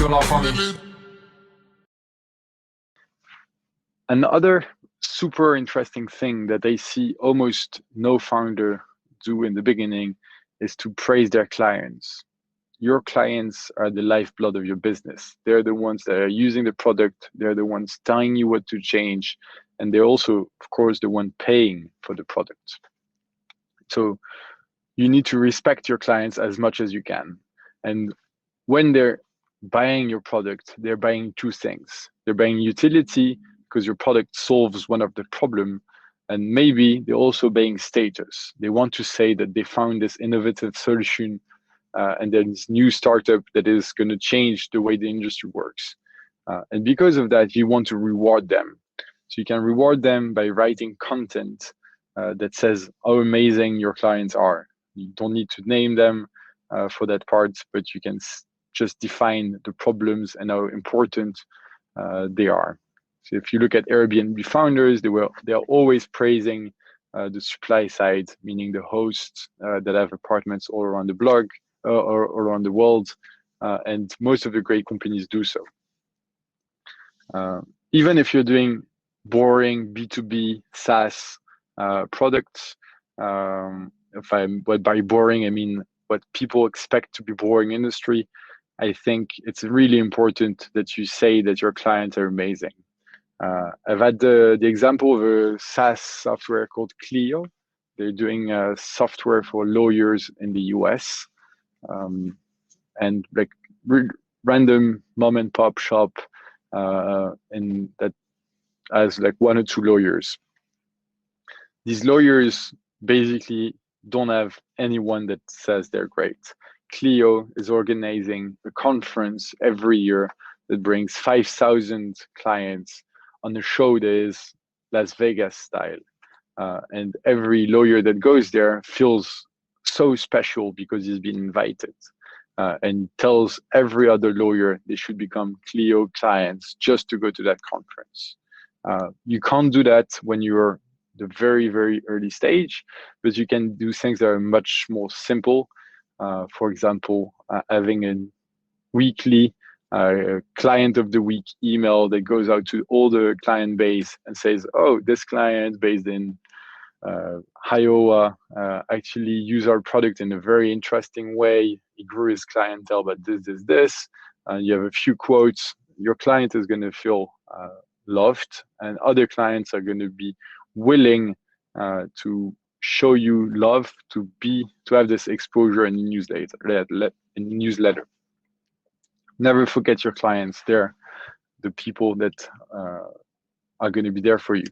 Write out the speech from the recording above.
de la famille. Another super interesting thing that I see almost no founder do in the beginning is to praise their clients. Your clients are the lifeblood of your business. They're the ones that are using the product. They're the ones telling you what to change. And they're also, of course, the one paying for the product. So you need to respect your clients as much as you can. And when they're buying your product, they're buying two things. They're buying utility because your product solves one of the problem. And maybe they're also buying status. They want to say that they found this innovative solution and then this new startup that is going to change the way the industry works. And because of that, you want to reward them. So you can reward them by writing content that says how amazing your clients are. You don't need to name them for that part, but you can just define the problems and how important they are. So if you look at Airbnb founders, they are always praising the supply side, meaning the hosts that have apartments all around the blog or around the world, and most of the great companies do so. Even if you're doing boring B2B SaaS products, but by boring I mean what people expect to be boring industry, I think it's really important that you say that your clients are amazing. I've had the example of a SaaS software called Clio. They're doing software for lawyers in the US, and like random mom and pop shop, and that has like one or two lawyers. These lawyers basically don't have anyone that says they're great. Clio is organizing a conference every year that brings 5,000 clients on a show that is Las Vegas style. And every lawyer that goes there feels so special because he's been invited, and tells every other lawyer they should become Clio clients just to go to that conference. You can't do that when you're the very, very early stage, but you can do things that are much more simple. For example, having a weekly client of the week email that goes out to all the client base and says, oh, this client based in Iowa actually used our product in a very interesting way. He grew his clientele, but this. You have a few quotes. Your client is going to feel loved, and other clients are going to be willing to show you love, to have this exposure in the newsletter. Never forget your clients. They're the people that are going to be there for you.